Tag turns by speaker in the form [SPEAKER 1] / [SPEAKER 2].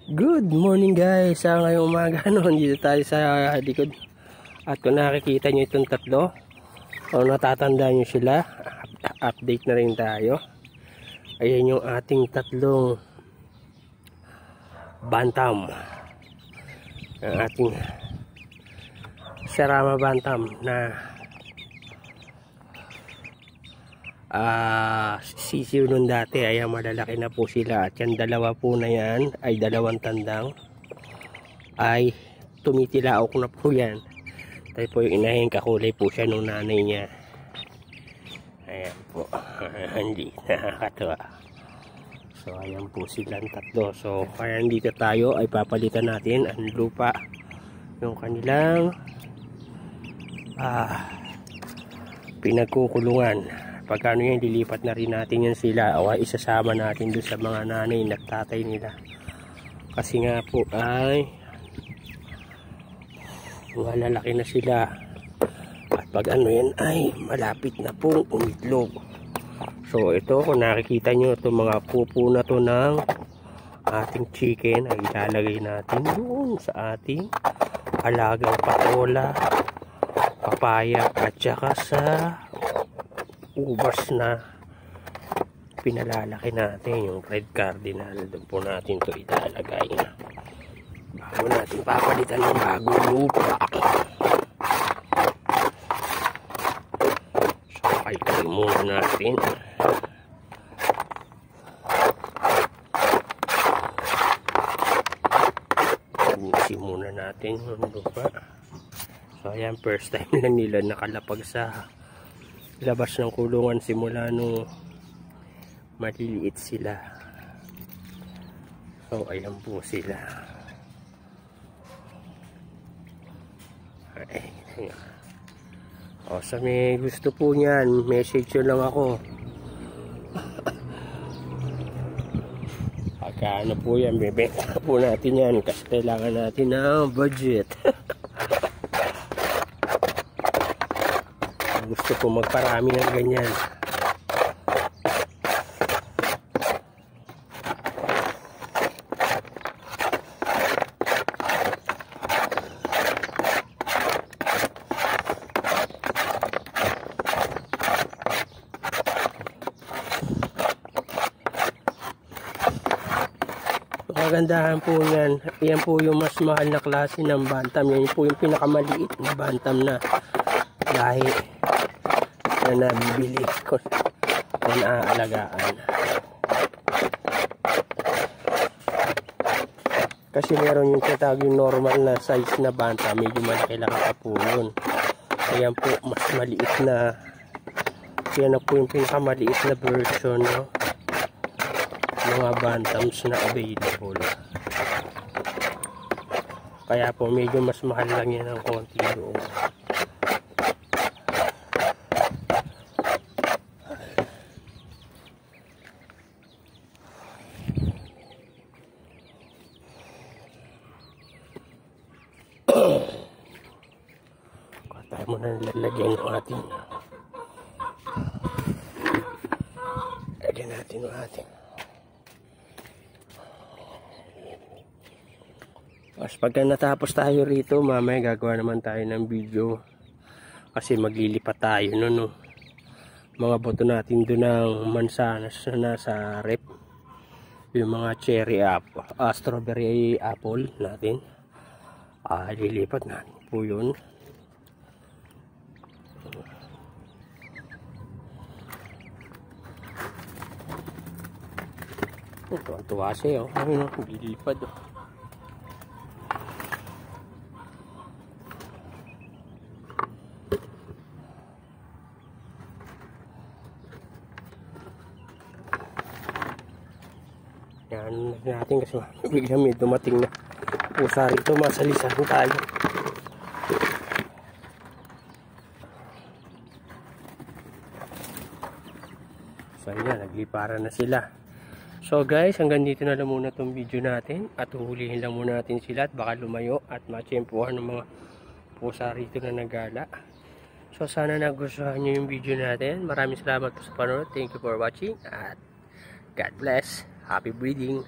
[SPEAKER 1] Good morning guys. Sa ngayong umaga dito tayo sa likod. At kung nakikita nyo itong tatlo, o natatanda nyo sila, update na rin tayo. Ayan yung ating tatlong bantam. Ang ating Serama bantam na sisiw nun dati. Ayan, malalaki na po sila. At yan dalawa po na yan ay dalawang tandang ay tumitilaok na po yan. Tayo po yung inahin, kakulay po siya nung nanay niya. Ayan po. Hindi nakakatawa. So ayan po silang tatlo. So kaya dito tayo ay papalitan natin ang lupa, yung kanilang pinagkukulungan. Pagkano yan, dilipat na rin natin yan sila o isasama natin doon sa mga nanay at tatay nila, kasi nga po ay malalaki na sila at pag ano yan ay malapit na pong umitlog. So ito, kung nakikita nyo itong mga pupo na to ng ating chicken ay ilalagay natin doon sa ating alagang patola, papaya at saka sa ubas na pinalalaki natin, yung red cardinal. Doon po natin to ilalagay bago natin papalitan ng bagong lupa. So kayo muna natin. Busin muna natin yung lupa. So ayan, first time lang nila nakalapag sa labas ng kulungan simula nung maliliit sila. So ayan po sila. Ay, o sa may gusto po niyan, message nyo lang ako. Pagkaano po yan, bebenta po natin yan kasi kailangan natin ng budget. Gusto ko magparami ng ganyan. Kagandahan po yan. Yan po yung mas mahal na klase ng bantam. Yan po yung pinakamaliit na bantam na lahi na nabibili ko na naaalagaan. Kasi meron yung tinatawag yung normal na size na banta, medyo malaki lang po yun. Ayan po, mas maliit na, yan na po yung pinakamaliit na version, no? Mga bantams na available. Kaya po medyo mas mahal lang yan ng konti doon. Tayo muna lalagyan ng ating lagyan natin ng ating pagka natapos tayo rito, mamaya gagawa naman tayo ng video kasi maglilipat tayo no, mga boto natin doon ng mansanas na nasa rep, yung mga cherry apple, strawberry apple natin, lilipat natin po yun. Ito ang tuwa siya, ayun, lilipad. Yan natin kasi biglang may dumating na pusa rito, masalisan tayo. So yan, nagliparan na sila. So guys, hanggang dito na lang muna itong video natin at uhulihin lang muna natin sila at baka lumayo at matsyempuhan ng mga pusa rito na nagala. So sana nagustuhan nyo yung video natin. Maraming salamat po sa panonood. Thank you for watching at God bless. Happy breeding.